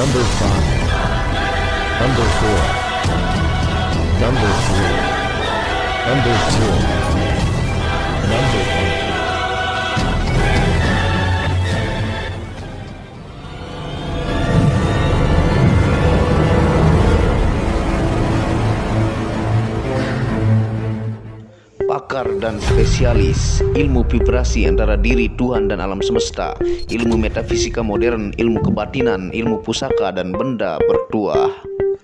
Number 5, Number 4, Number 3, Number 2, Number 1. Pakar dan spesialis ilmu vibrasi antara diri Tuhan dan alam semesta, ilmu metafisika modern, ilmu kebatinan, ilmu pusaka dan benda bertuah.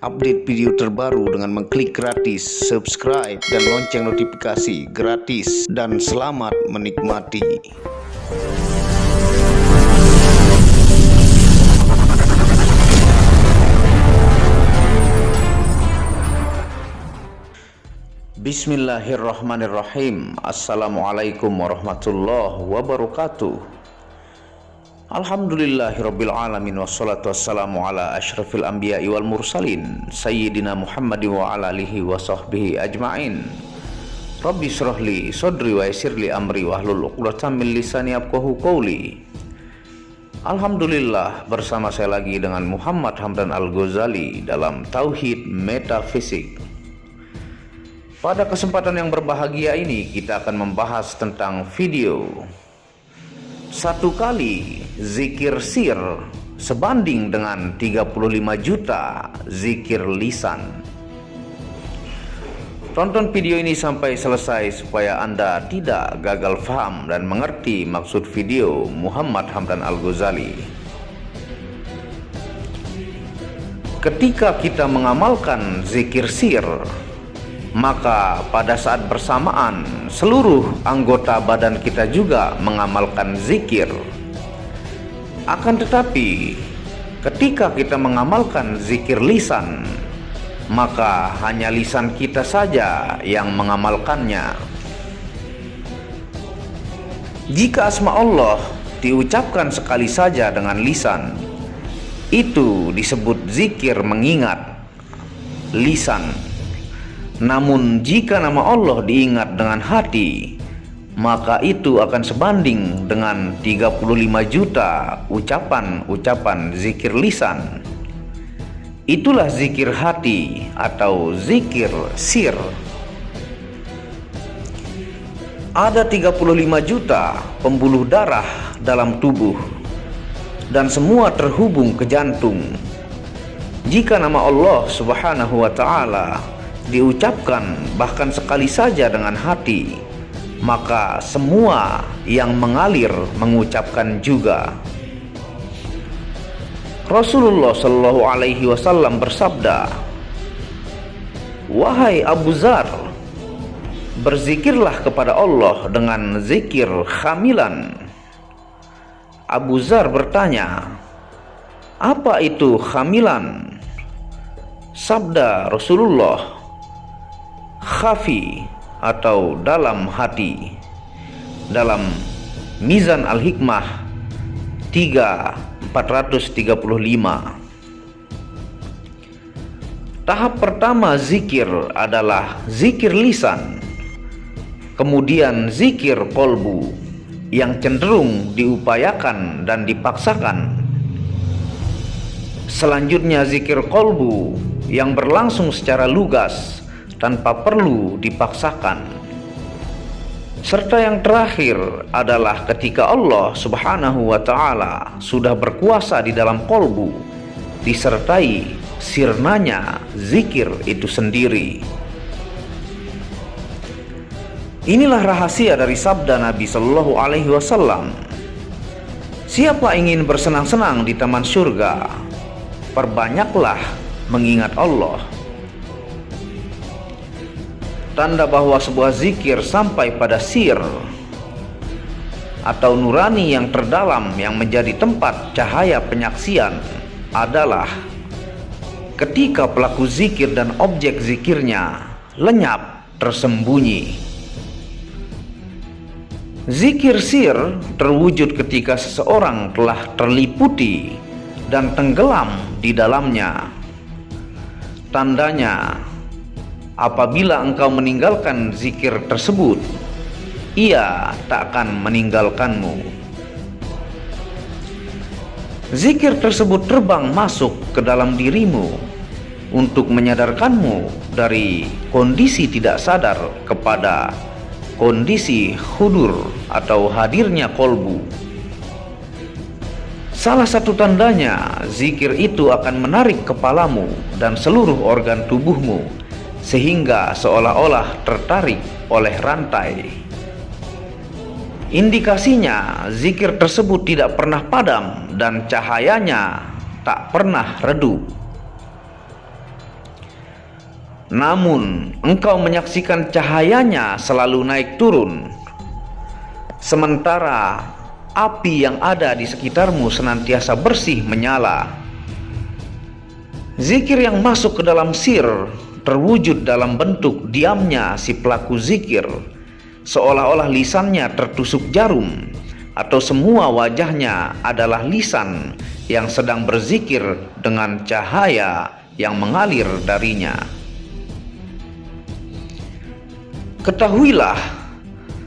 Update video terbaru dengan mengklik gratis, subscribe dan lonceng notifikasi gratis, dan selamat menikmati. Bismillahirrahmanirrahim. Assalamualaikum warahmatullahi wabarakatuh. Alhamdulillahirabbil alamin, wassalatu wassalamu ala asyrafil anbiya'i wal mursalin sayyidina Muhammad wa ala alihi wa sahbihi ajma'in. Rabbi shrahli sadri wa yassirli amri wahlul 'uqdatam min lisani yafqahu qawli. Alhamdulillah, bersama saya lagi dengan Muhammad Hamdan Al-Ghazali dalam Tauhid Metafisik. Pada kesempatan yang berbahagia ini kita akan membahas tentang video 1 kali zikir sir sebanding dengan 35 juta zikir lisan. Tonton video ini sampai selesai supaya Anda tidak gagal faham dan mengerti maksud video Muhammad Hamdan Al-Ghazali. Ketika kita mengamalkan zikir sir, maka pada saat bersamaan seluruh anggota badan kita juga mengamalkan zikir. Akan tetapi ketika kita mengamalkan zikir lisan, maka hanya lisan kita saja yang mengamalkannya. Jika asma Allah diucapkan sekali saja dengan lisan, itu disebut zikir mengingat lisan. Namun jika nama Allah diingat dengan hati, maka itu akan sebanding dengan 35 juta ucapan-ucapan zikir lisan. Itulah zikir hati atau zikir sir. Ada 35 juta pembuluh darah dalam tubuh dan semua terhubung ke jantung. Jika nama Allah Subhanahu wa ta'ala diucapkan bahkan sekali saja dengan hati, maka semua yang mengalir mengucapkan juga. Rasulullah Shallallahu Alaihi Wasallam bersabda, "Wahai Abu Zar, berzikirlah kepada Allah dengan zikir khamilan." Abu Zar bertanya, "Apa itu khamilan?" Sabda Rasulullah, "Khafi atau dalam hati." Dalam Mizan Al-Hikmah 3435. Tahap pertama zikir adalah zikir lisan, kemudian zikir kolbu yang cenderung diupayakan dan dipaksakan. Selanjutnya zikir kolbu yang berlangsung secara lugas tanpa perlu dipaksakan. Serta yang terakhir adalah ketika Allah Subhanahu wa ta'ala sudah berkuasa di dalam kolbu, disertai sirnanya zikir itu sendiri. Inilah rahasia dari sabda Nabi Sallallahu Alaihi Wasallam, "Siapa ingin bersenang-senang di taman surga, perbanyaklah mengingat Allah." Tanda bahwa sebuah zikir sampai pada sir atau nurani yang terdalam yang menjadi tempat cahaya penyaksian adalah ketika pelaku zikir dan objek zikirnya lenyap tersembunyi. Zikir sir terwujud ketika seseorang telah terliputi dan tenggelam di dalamnya. Tandanya, apabila engkau meninggalkan zikir tersebut, ia tak akan meninggalkanmu. Zikir tersebut terbang masuk ke dalam dirimu untuk menyadarkanmu dari kondisi tidak sadar kepada kondisi hudur atau hadirnya kolbu. Salah satu tandanya, zikir itu akan menarik kepalamu dan seluruh organ tubuhmu sehingga seolah-olah tertarik oleh rantai. Indikasinya, zikir tersebut tidak pernah padam dan cahayanya tak pernah redup. Namun, engkau menyaksikan cahayanya selalu naik turun, sementara api yang ada di sekitarmu senantiasa bersih menyala. Zikir yang masuk ke dalam sir terwujud dalam bentuk diamnya si pelaku zikir, seolah-olah lisannya tertusuk jarum, atau semua wajahnya adalah lisan yang sedang berzikir dengan cahaya yang mengalir darinya. Ketahuilah,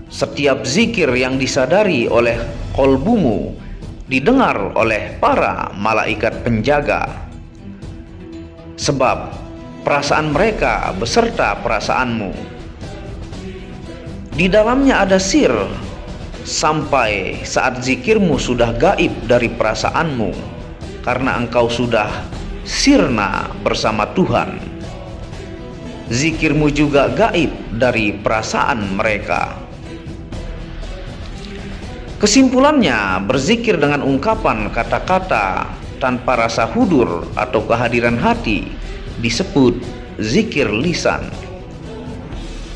setiap zikir yang disadari oleh kolbumu didengar oleh para malaikat penjaga, sebab perasaan mereka beserta perasaanmu. Di dalamnya ada sir, sampai saat zikirmu sudah gaib dari perasaanmu, karena engkau sudah sirna bersama Tuhan. Zikirmu juga gaib dari perasaan mereka. Kesimpulannya, berzikir dengan ungkapan kata-kata tanpa rasa hudur atau kehadiran hati disebut zikir lisan.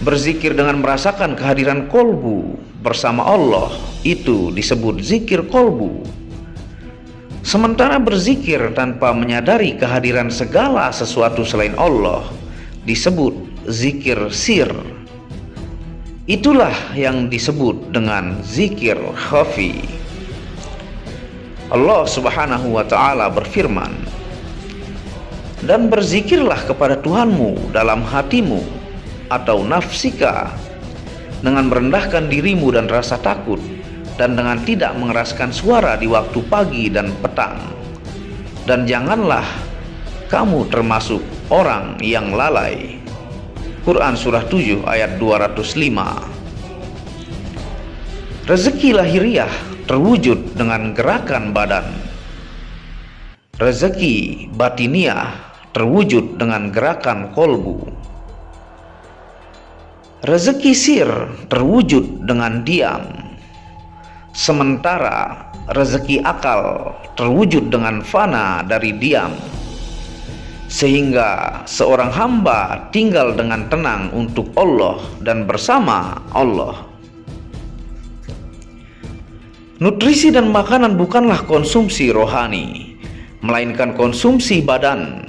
Berzikir dengan merasakan kehadiran kolbu bersama Allah itu disebut zikir kolbu. Sementara berzikir tanpa menyadari kehadiran segala sesuatu selain Allah disebut zikir sir. Itulah yang disebut dengan zikir khafi. Allah Subhanahu wa ta'ala berfirman, "Dan berzikirlah kepada Tuhanmu dalam hatimu atau nafsika, dengan merendahkan dirimu dan rasa takut, dan dengan tidak mengeraskan suara di waktu pagi dan petang. Dan janganlah kamu termasuk orang yang lalai." Quran Surah 7 ayat 205. Rezeki lahiriah terwujud dengan gerakan badan. Rezeki batiniah terwujud dengan gerakan kolbu. Rezeki sir terwujud dengan diam, sementara rezeki akal terwujud dengan fana dari diam, sehingga seorang hamba tinggal dengan tenang untuk Allah dan bersama Allah. Nutrisi dan makanan bukanlah konsumsi rohani, melainkan konsumsi badan.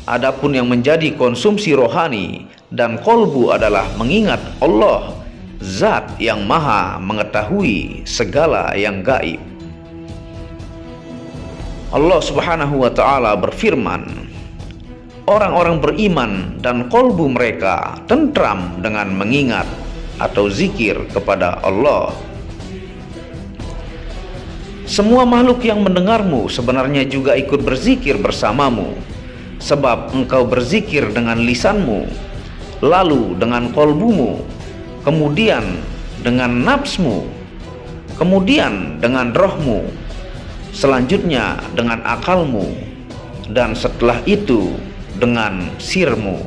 Adapun yang menjadi konsumsi rohani dan kolbu adalah mengingat Allah, Zat yang maha mengetahui segala yang gaib. Allah Subhanahu wa ta'ala berfirman, "Orang-orang beriman dan kolbu mereka tentram dengan mengingat atau zikir kepada Allah." Semua makhluk yang mendengarmu sebenarnya juga ikut berzikir bersamamu, sebab engkau berzikir dengan lisanmu, lalu dengan kolbumu, kemudian dengan nafsmu, kemudian dengan rohmu, selanjutnya dengan akalmu, dan setelah itu dengan sirmu.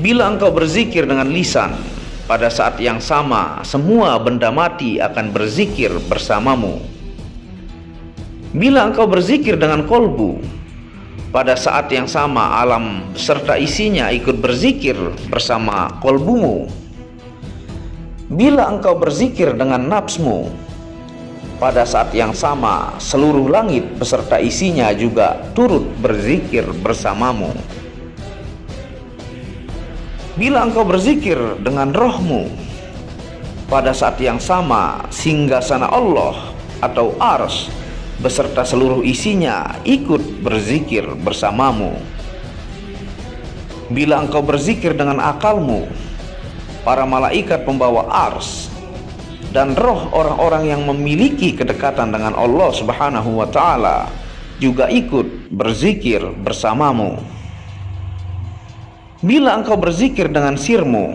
Bila engkau berzikir dengan lisan, pada saat yang sama semua benda mati akan berzikir bersamamu. Bila engkau berzikir dengan kolbu, pada saat yang sama alam serta isinya ikut berzikir bersama kolbumu. Bila engkau berzikir dengan nafsmu, pada saat yang sama seluruh langit beserta isinya juga turut berzikir bersamamu. Bila engkau berzikir dengan rohmu, pada saat yang sama singgasana Allah atau Ars beserta seluruh isinya ikut berzikir bersamamu. Bila engkau berzikir dengan akalmu, para malaikat pembawa Ars dan roh orang-orang yang memiliki kedekatan dengan Allah Subhanahu wa taala juga ikut berzikir bersamamu. Bila engkau berzikir dengan sirmu,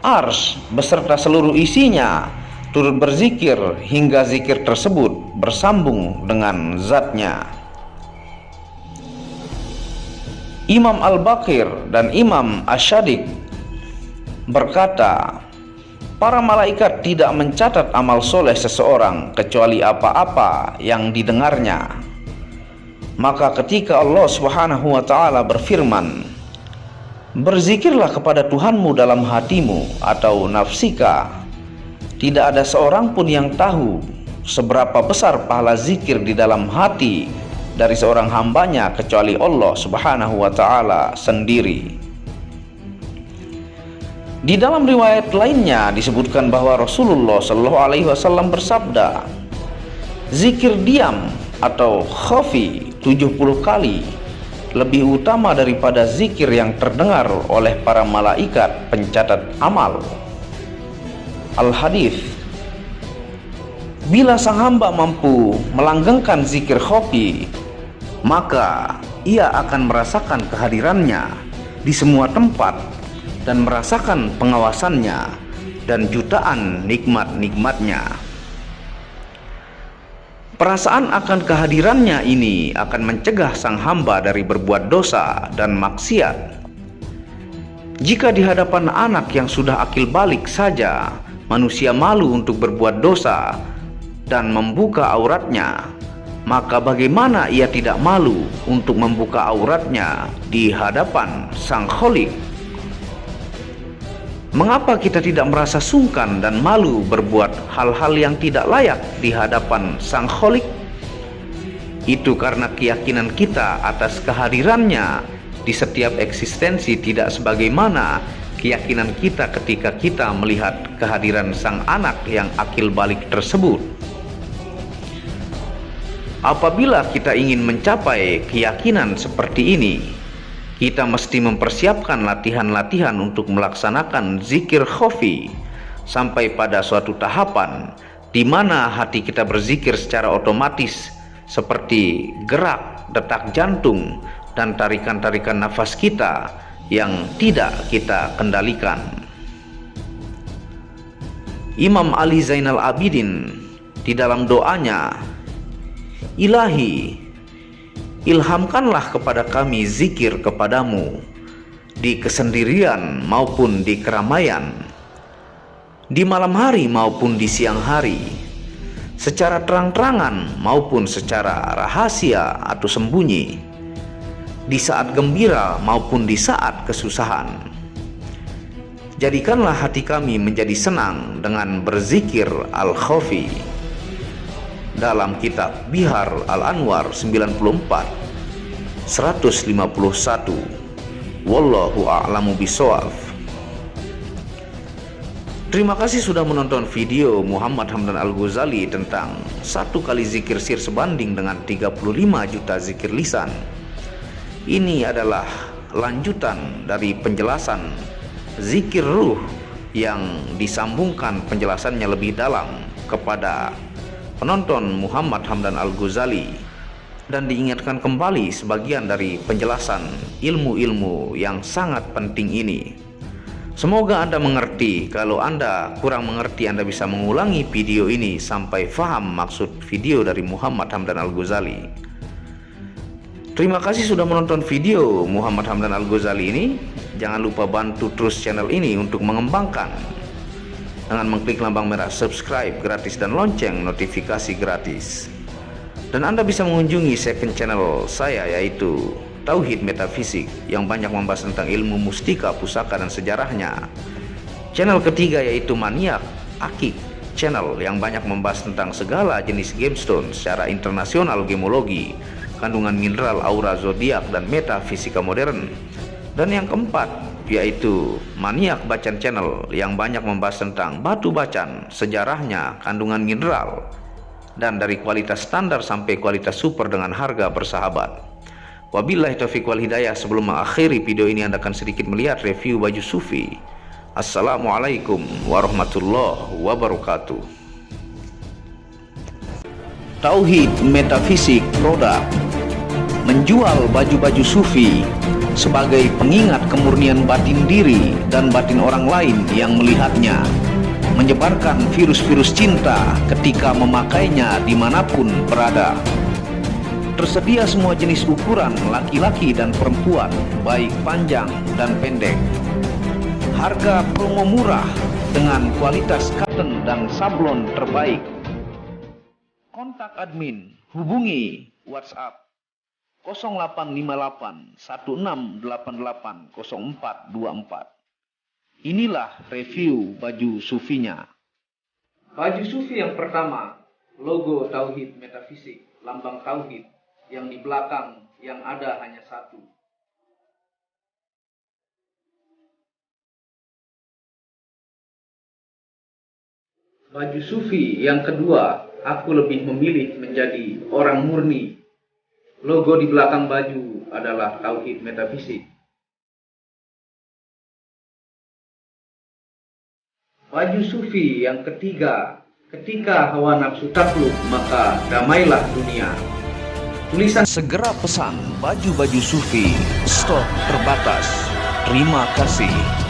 Arsy beserta seluruh isinya turut berzikir hingga zikir tersebut bersambung dengan zatnya. Imam Al-Baqir dan Imam Asy-Syadiq berkata, para malaikat tidak mencatat amal soleh seseorang kecuali apa-apa yang didengarnya. Maka ketika Allah Subhanahu wa taala berfirman, berzikirlah kepada Tuhanmu dalam hatimu atau nafsika, tidak ada seorang pun yang tahu seberapa besar pahala zikir di dalam hati dari seorang hambanya kecuali Allah Subhanahu wa taala sendiri. Di dalam riwayat lainnya disebutkan bahwa Rasulullah Shallallahu Alaihi Wasallam bersabda, zikir diam atau khafi 70 kali lebih utama daripada zikir yang terdengar oleh para malaikat pencatat amal. Al-Hadits, bila sang hamba mampu melanggengkan zikir khafi, maka ia akan merasakan kehadirannya di semua tempat dan merasakan pengawasannya dan jutaan nikmat-nikmatnya. Perasaan akan kehadirannya ini akan mencegah sang hamba dari berbuat dosa dan maksiat. Jika di hadapan anak yang sudah akil balik saja manusia malu untuk berbuat dosa dan membuka auratnya, maka bagaimana ia tidak malu untuk membuka auratnya di hadapan Sang Khalik? Mengapa kita tidak merasa sungkan dan malu berbuat hal-hal yang tidak layak di hadapan Sang Khalik? Itu karena keyakinan kita atas kehadirannya di setiap eksistensi tidak sebagaimana keyakinan kita ketika kita melihat kehadiran sang anak yang akil balik tersebut. Apabila kita ingin mencapai keyakinan seperti ini, kita mesti mempersiapkan latihan-latihan untuk melaksanakan zikir khafi sampai pada suatu tahapan di mana hati kita berzikir secara otomatis seperti gerak detak jantung dan tarikan-tarikan nafas kita yang tidak kita kendalikan. Imam Ali Zainal Abidin di dalam doanya, Ilahi, ilhamkanlah kepada kami zikir kepadamu di kesendirian maupun di keramaian, di malam hari maupun di siang hari, secara terang-terangan maupun secara rahasia atau sembunyi, di saat gembira maupun di saat kesusahan. Jadikanlah hati kami menjadi senang dengan berzikir al-khafi. Dalam kitab Bihar Al-Anwar 94 151. Wallahu a'lamu bishawab. Terima kasih sudah menonton video Muhammad Hamdan Al-Ghazali tentang 1 kali zikir sir sebanding dengan 35 juta zikir lisan. Ini adalah lanjutan dari penjelasan zikir ruh yang disambungkan penjelasannya lebih dalam kepada penonton Muhammad Hamdan Al-Ghazali, dan diingatkan kembali sebagian dari penjelasan ilmu-ilmu yang sangat penting ini. Semoga Anda mengerti. Kalau Anda kurang mengerti, Anda bisa mengulangi video ini sampai faham maksud video dari Muhammad Hamdan Al-Ghazali. Terima kasih sudah menonton video Muhammad Hamdan Al-Ghazali ini. Jangan lupa bantu terus channel ini untuk mengembangkan dengan mengklik lambang merah subscribe gratis dan lonceng notifikasi gratis. Dan Anda bisa mengunjungi second channel saya, yaitu Tauhid Metafisik, yang banyak membahas tentang ilmu mustika, pusaka, dan sejarahnya. Channel ketiga yaitu Maniak Akik Channel, yang banyak membahas tentang segala jenis gemstone secara internasional, gemologi, kandungan mineral, aura, zodiak, dan metafisika modern. Dan yang keempat yaitu Maniak Bacan Channel, yang banyak membahas tentang batu bacan, sejarahnya, kandungan mineral, dan dari kualitas standar sampai kualitas super dengan harga bersahabat. Wabillahi taufiq wal hidayah. Sebelum mengakhiri video ini, Anda akan sedikit melihat review baju sufi Assalamualaikum warahmatullahi wabarakatuh. Tauhid Metafisik Produk menjual baju-baju sufi sebagai pengingat kemurnian batin diri dan batin orang lain yang melihatnya, menyebarkan virus-virus cinta ketika memakainya dimanapun berada. Tersedia semua jenis ukuran laki-laki dan perempuan, baik panjang dan pendek. Harga promo murah dengan kualitas cotton dan sablon terbaik. Kontak admin, hubungi WhatsApp 0858 1688 0424. Inilah review baju sufinya. Baju sufi yang pertama, logo Tauhid Metafisik, lambang Tauhid, yang di belakang yang ada hanya satu. Baju sufi yang kedua, aku lebih memilih menjadi orang murni. Logo di belakang baju adalah Tauhid Metafisik. Baju sufi yang ketiga, ketika hawa nafsu takluk maka damailah dunia. Tulisan segera pesan baju-baju sufi, stok terbatas. Terima kasih.